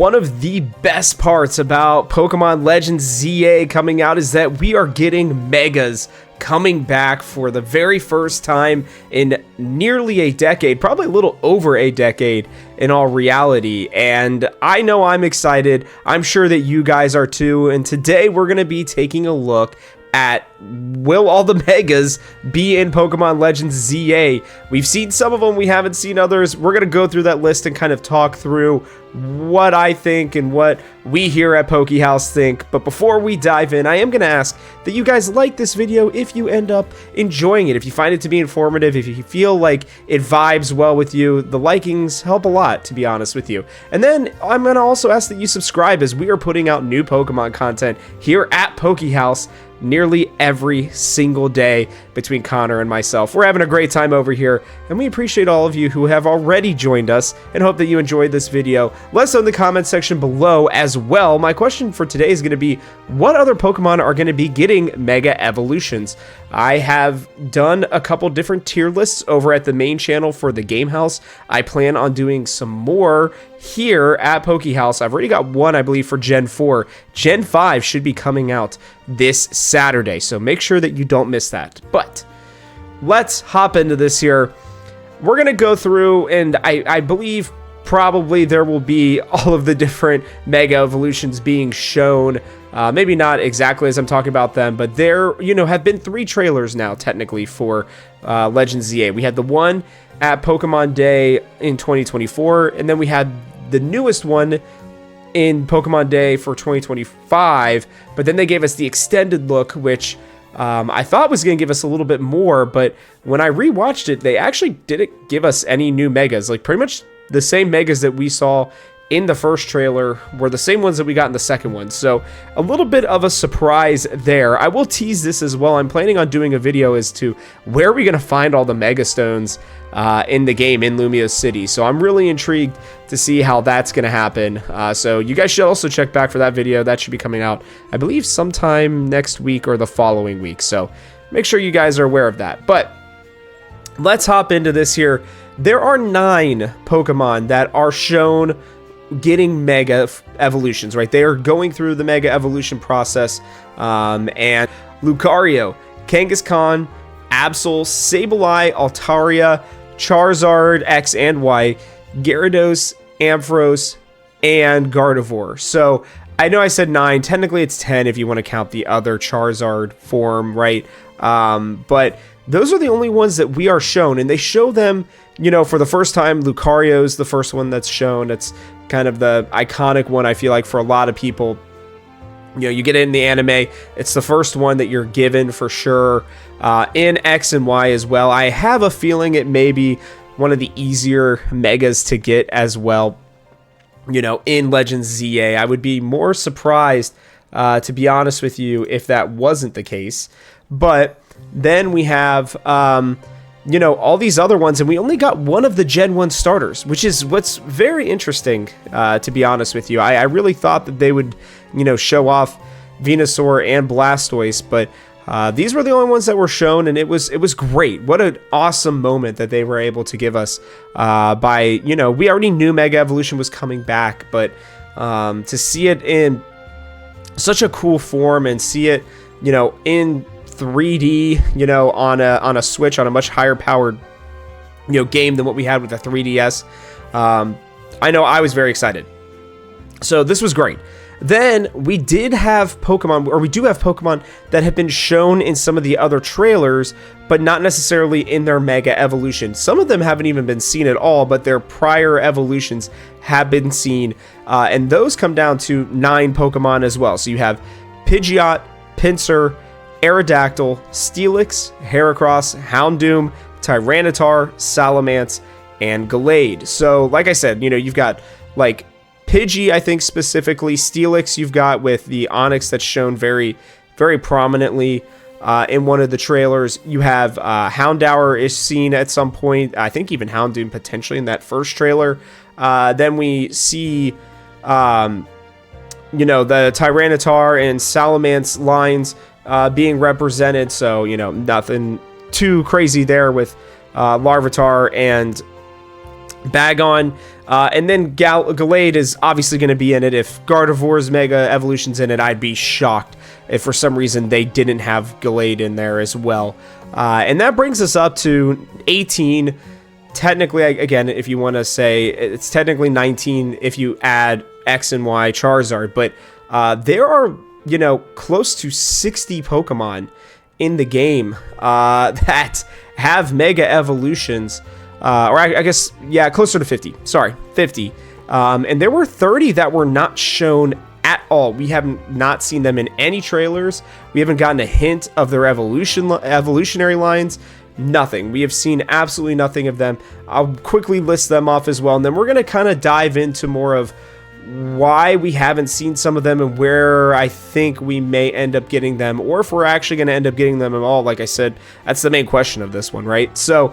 one of the best parts about Pokemon Legends ZA coming out is that we are getting Megas coming back for the very first time in nearly a decade, probably a little over a decade in all reality. And I know I'm excited. I'm sure that you guys are too. And today we're going to be taking a look at, will all the Megas be in Pokemon Legends ZA? We've seen some of them, we haven't seen others. We're going to go through that list and kind of talk through what I think and what we here at House think. But before we dive in, I am going to ask that you guys like this video if you end up enjoying it. If you find it to be informative, if you feel like it vibes well with you, the likings help a lot, to be honest with you. And then I'm going to also ask that you subscribe, as we are putting out new Pokemon content here at House nearly every single day between Connor and myself. We're having a great time over here, and we appreciate all of you who have already joined us and hope that you enjoyed this video. Let us know in the comment section below as well. My question for today is going to be, what other Pokemon are going to be getting Mega Evolutions? I have done a couple different tier lists over at the main channel for the Game House. I plan on doing some more here at House. I've already got one, I believe, for Gen 4. Gen 5 should be coming out this Saturday, so make sure that you don't miss that. But let's hop into this here. We're going to go through, and I believe probably there will be all of the different Mega Evolutions being shown. Maybe not exactly as I'm talking about them, but there, have been 3 trailers now, technically, for Legends ZA. We had the one at Pokemon Day in 2024, and then we had the newest one in Pokemon Day for 2025, but then they gave us the extended look, which I thought was going to give us a little bit more, but when I rewatched it, they actually didn't give us any new Megas. Like, pretty much the same Megas that we saw in the first trailer were the same ones that we got in the second one. So a little bit of a surprise there. I will tease this as well. I'm planning on doing a video as to where are we going to find all the Mega Stones in the game in Lumia City. So I'm really intrigued to see how that's going to happen. So you guys should also check back for that video. That should be coming out, I believe, sometime next week or the following week. So make sure you guys are aware of that. But let's hop into this here. There are 9 Pokemon that are shown getting Mega Evolutions, right? They are going through the Mega Evolution process, and Lucario, Kangaskhan, Absol, Sableye, Altaria, Charizard X and Y, Gyarados, Ampharos, and Gardevoir. So I know I said 9, technically it's 10 if you want to count the other Charizard form, right? But those are the only ones that we are shown, and they show them, for the first time. Lucario's the first one that's shown. It's kind of the iconic one, I feel like, for a lot of people. You get it in the anime, it's the first one that you're given for sure. In X and Y as well. I have a feeling it may be one of the easier Megas to get as well, in Legends ZA. I would be more surprised, to be honest with you, if that wasn't the case. But then we have, all these other ones, and we only got one of the Gen 1 starters, which is what's very interesting, to be honest with you. I really thought that they would, show off Venusaur and Blastoise, but these were the only ones that were shown, and it was great. What an awesome moment that they were able to give us by, we already knew Mega Evolution was coming back, but to see it in such a cool form and see it, in 3D, on a Switch, on a much higher powered, game than what we had with the 3DS. I know I was very excited. So this was great. Then we do have Pokemon that have been shown in some of the other trailers, but not necessarily in their Mega Evolution. Some of them haven't even been seen at all, but their prior evolutions have been seen. And those come down to 9 Pokemon as well. So you have Pidgeot, Pinsir, Aerodactyl, Steelix, Heracross, Houndoom, Tyranitar, Salamence, and Gallade. So, like I said, you've got, like, Pidgey, I think, specifically. Steelix, you've got with the Onix that's shown very, very prominently in one of the trailers. You have Houndour is seen at some point. I think even Houndoom potentially in that first trailer. Then we see, the Tyranitar and Salamence lines being represented, so nothing too crazy there with Larvitar and Bagon. And then Gallade is obviously going to be in it. If Gardevoir's Mega Evolution's in it, I'd be shocked if for some reason they didn't have Gallade in there as well. And that brings us up to 18. Technically, again, if you want to say, it's technically 19 if you add X and Y Charizard. But there are, close to 60 Pokemon in the game that have Mega Evolutions. Or I guess, yeah, closer to 50. Sorry, 50. And there were 30 that were not shown at all. We have not seen them in any trailers. We haven't gotten a hint of their evolutionary lines. Nothing. We have seen absolutely nothing of them. I'll quickly list them off as well, and then we're going to kind of dive into more of why we haven't seen some of them and where I think we may end up getting them, or if we're actually going to end up getting them at all. Like I said, that's the main question of this one, right? So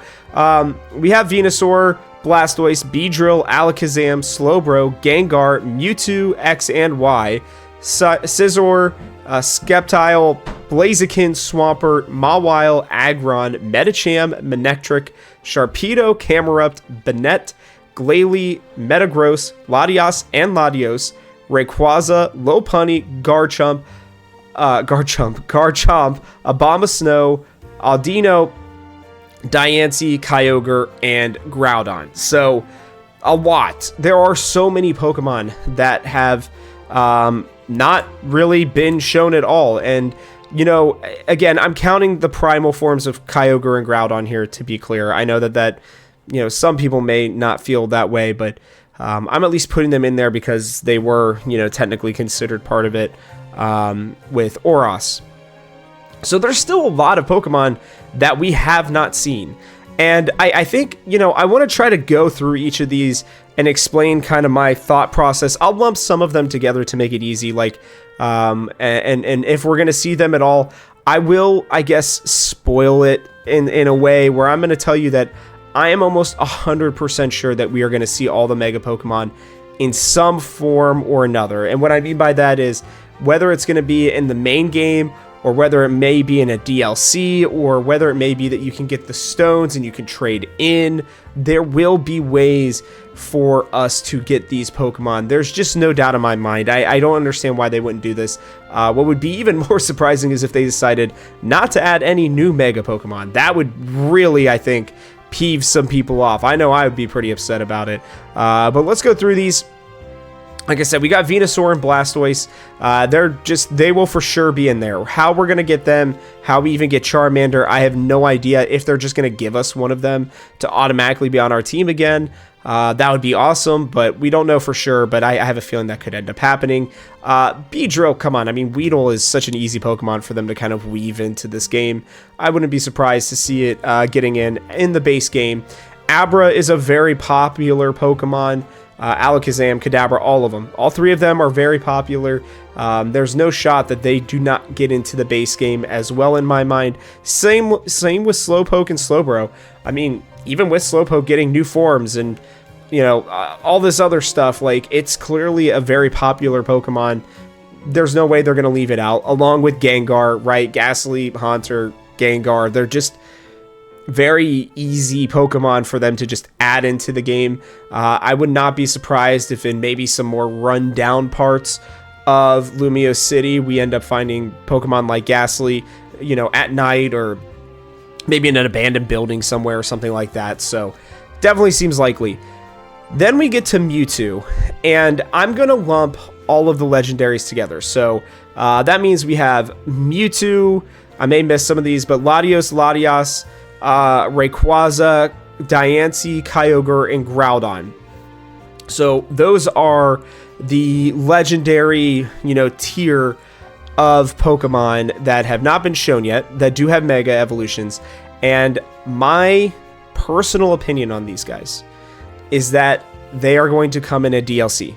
we have Venusaur, Blastoise, Beedrill, Alakazam, Slowbro, Gengar, Mewtwo, X and Y, Scizor, Sceptile, Blaziken, Swampert, Mawile, Aggron, Medicham, Manectric, Sharpedo, Camerupt, Banette, Glalie, Metagross, Latias and Latios, Rayquaza, Lopunny, Garchomp, Abomasnow, Audino, Diancie, Kyogre, and Groudon. So, a lot. There are so many Pokemon that have not really been shown at all. And, again, I'm counting the primal forms of Kyogre and Groudon here, to be clear. I know that some people may not feel that way, but I'm at least putting them in there because they were, technically considered part of it with Oros. So there's still a lot of Pokemon that we have not seen. And I think, I want to try to go through each of these and explain kind of my thought process. I'll lump some of them together to make it easy. Like, and if we're going to see them at all, I will, I guess, spoil it in a way where I'm going to tell you that I am almost 100% sure that we are going to see all the Mega Pokemon in some form or another. And what I mean by that is whether it's going to be in the main game, or whether it may be in a DLC, or whether it may be that you can get the stones and you can trade in. There will be ways for us to get these Pokemon. There's just no doubt in my mind. I don't understand why they wouldn't do this. What would be even more surprising is if they decided not to add any new Mega Pokemon. That would really, I think, peeve some people off. I know I would be pretty upset about it. But let's go through these. Like I said, we got Venusaur and Blastoise. They will for sure be in there. How we're going to get them, how we even get Charmander, I have no idea. If they're just going to give us one of them to automatically be on our team again, that would be awesome, but we don't know for sure, but I have a feeling that could end up happening. Beedrill, come on. I mean, Weedle is such an easy Pokemon for them to kind of weave into this game. I wouldn't be surprised to see it getting in the base game. Abra is a very popular Pokemon. Alakazam, Kadabra, all of them. All three of them are very popular. There's no shot that they do not get into the base game as well in my mind. Same with Slowpoke and Slowbro. I mean, even with Slowpoke getting new forms and, all this other stuff, like, it's clearly a very popular Pokemon. There's no way they're going to leave it out. Along with Gengar, right? Ghastly, Haunter, Gengar. They're just very easy Pokemon for them to just add into the game. I would not be surprised if in maybe some more run-down parts of Lumio City, we end up finding Pokemon like Ghastly, at night, or maybe in an abandoned building somewhere or something like that. So definitely seems likely. Then we get to Mewtwo, and I'm going to lump all of the legendaries together. So that means we have Mewtwo, I may miss some of these, but Latios, Rayquaza, Diancie, Kyogre, and Groudon. So those are the legendary, tier of Pokemon that have not been shown yet, that do have Mega Evolutions. And my personal opinion on these guys is that they are going to come in a DLC.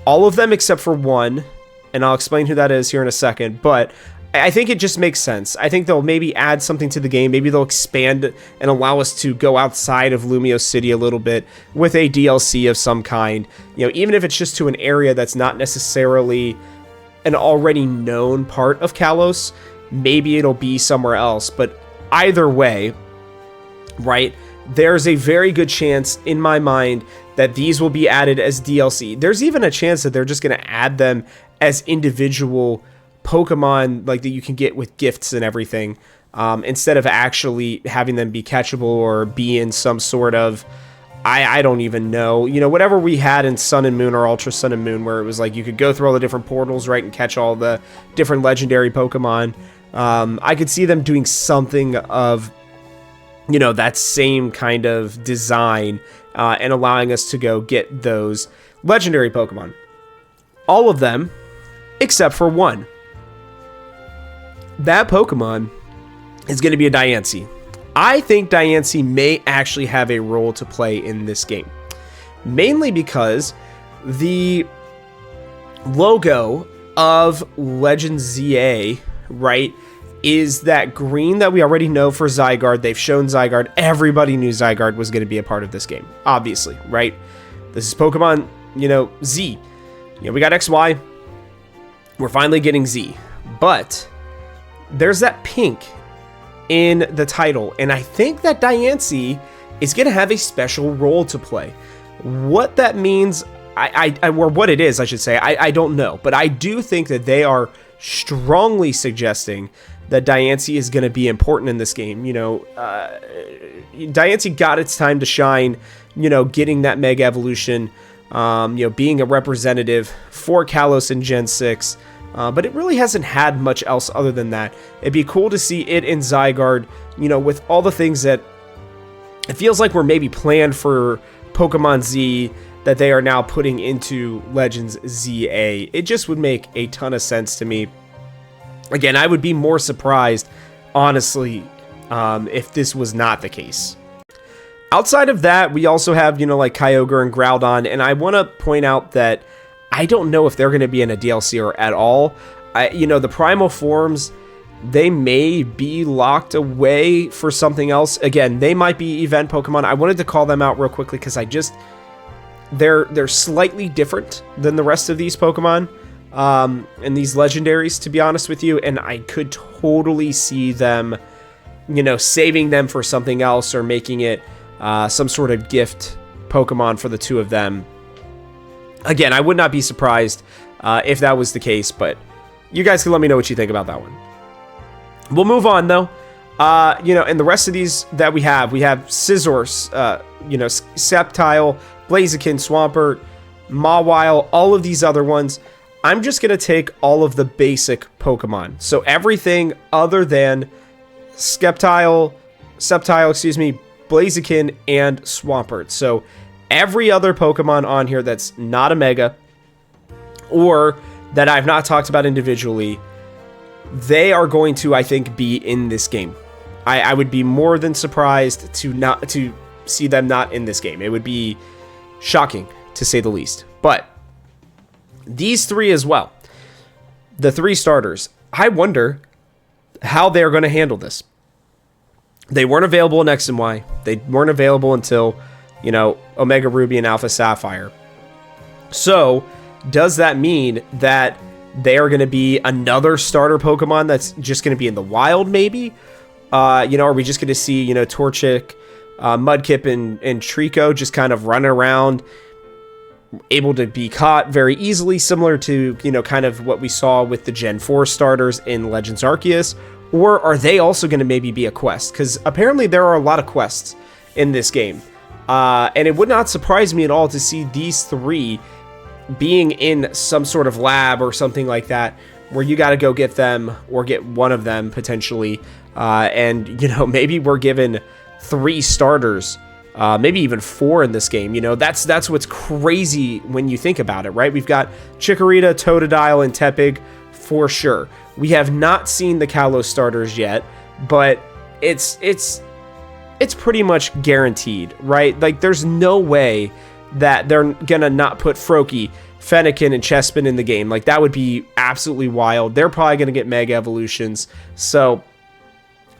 All of them except for one, and I'll explain who that is here in a second, but I think it just makes sense. I think they'll maybe add something to the game. Maybe they'll expand and allow us to go outside of Lumio City a little bit with a DLC of some kind. Even if it's just to an area that's not necessarily an already known part of Kalos, maybe it'll be somewhere else. But either way, right, there's a very good chance in my mind that these will be added as DLC. There's even a chance that they're just going to add them as individual Pokemon, like that you can get with gifts and everything, instead of actually having them be catchable or be in some sort of, I don't even know, whatever we had in Sun and Moon or Ultra Sun and Moon, where it was like you could go through all the different portals, right, and catch all the different legendary Pokemon. I could see them doing something of, that same kind of design, and allowing us to go get those legendary Pokemon. All of them, except for one. That Pokemon is going to be a Diancie. I think Diancie may actually have a role to play in this game. Mainly because the logo of Legends ZA, right, is that green that we already know for Zygarde. They've shown Zygarde. Everybody knew Zygarde was going to be a part of this game, obviously, right? This is Pokemon, Z. We got XY. We're finally getting Z. But there's that pink in the title, and I think that Diancie is going to have a special role to play. What that means, or what it is, I should say, I don't know. But I do think that they are strongly suggesting that Diancie is going to be important in this game. Diancie got its time to shine, getting that Mega Evolution, being a representative for Kalos in Gen 6. But it really hasn't had much else other than that. It'd be cool to see it in Zygarde, with all the things that it feels like were maybe planned for Pokemon Z that they are now putting into Legends ZA. It just would make a ton of sense to me. Again, I would be more surprised, honestly, if this was not the case. Outside of that, we also have, like Kyogre and Groudon, and I want to point out that I don't know if they're going to be in a DLC or at all. The Primal Forms, they may be locked away for something else. Again, they might be event Pokemon. I wanted to call them out real quickly because they're slightly different than the rest of these Pokemon, and these legendaries, to be honest with you. And I could totally see them, saving them for something else or making it some sort of gift Pokemon for the two of them. Again, I would not be surprised if that was the case, but you guys can let me know what you think about that one. We'll move on, though. And the rest of these that we have Scizor, Sceptile, Blaziken, Swampert, Mawile, all of these other ones. I'm just going to take all of the basic Pokemon. So everything other than Sceptile, Blaziken, and Swampert. So every other Pokemon on here that's not a Mega, or that I've not talked about individually, they are going to, I think, be in this game. I would be more than surprised to see them not in this game. It would be shocking, to say the least. But these three as well, the three starters, I wonder how they're going to handle this. They weren't available in X and Y. They weren't available until, Omega Ruby and Alpha Sapphire. So, does that mean that they are going to be another starter Pokemon that's just going to be in the wild, maybe? Are we just going to see, Torchic, Mudkip, and Trico just kind of running around, able to be caught very easily, similar to, kind of what we saw with the Gen 4 starters in Legends Arceus? Or are they also going to maybe be a quest? Because apparently there are a lot of quests in this game. And it would not surprise me at all to see these three being in some sort of lab or something like that, where you got to go get them or get one of them potentially. And, maybe we're given 3 starters, maybe even 4 in this game. That's what's crazy when you think about it, right? We've got Chikorita, Totodile, and Tepig for sure. We have not seen the Kalos starters yet, but it's pretty much guaranteed, right? Like, there's no way that they're gonna not put Froakie, Fennekin, and Chespin in the game. Like, that would be absolutely wild. They're probably gonna get Mega Evolutions, so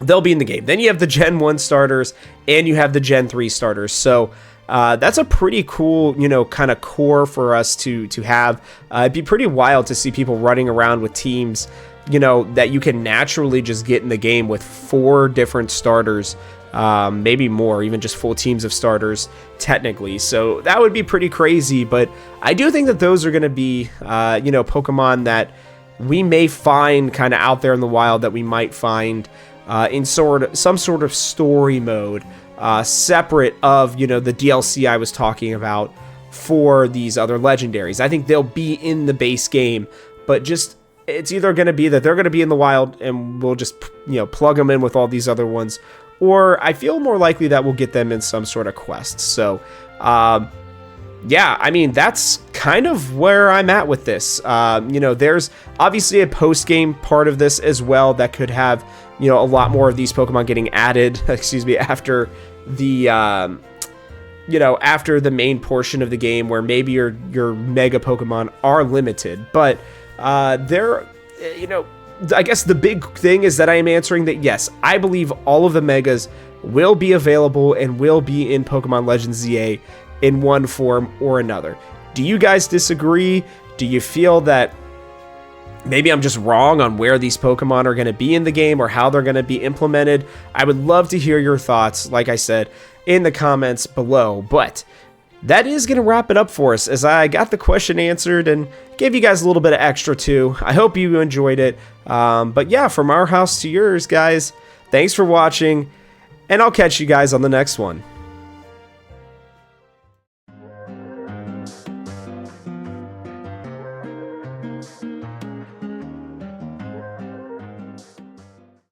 they'll be in the game. Then you have the Gen 1 starters, and you have the Gen 3 starters, so that's a pretty cool, kind of core for us to have. It'd be pretty wild to see people running around with teams, that you can naturally just get in the game with 4 different starters, maybe more, even just full teams of starters technically. So that would be pretty crazy, but I do think that those are going to be, Pokemon that we may find kind of out there in the wild, that we might find in some sort of story mode, separate of, the DLC I was talking about for these other legendaries. I think they'll be in the base game, but just it's either going to be that they're going to be in the wild and we'll just, plug them in with all these other ones, or I feel more likely that we'll get them in some sort of quest. So, yeah, I mean, that's kind of where I'm at with this. There's obviously a post-game part of this as well that could have, a lot more of these Pokemon getting added, after the, after the main portion of the game, where maybe your Mega Pokemon are limited. But I guess the big thing is that I am answering that, yes, I believe all of the Megas will be available and will be in Pokemon Legends ZA in one form or another. Do you guys disagree? Do you feel that maybe I'm just wrong on where these Pokemon are going to be in the game or how they're going to be implemented? I would love to hear your thoughts, like I said, in the comments below. But that is going to wrap it up for us, as I got the question answered and gave you guys a little bit of extra too. I hope you enjoyed it. But yeah, from our house to yours, guys, thanks for watching, and I'll catch you guys on the next one.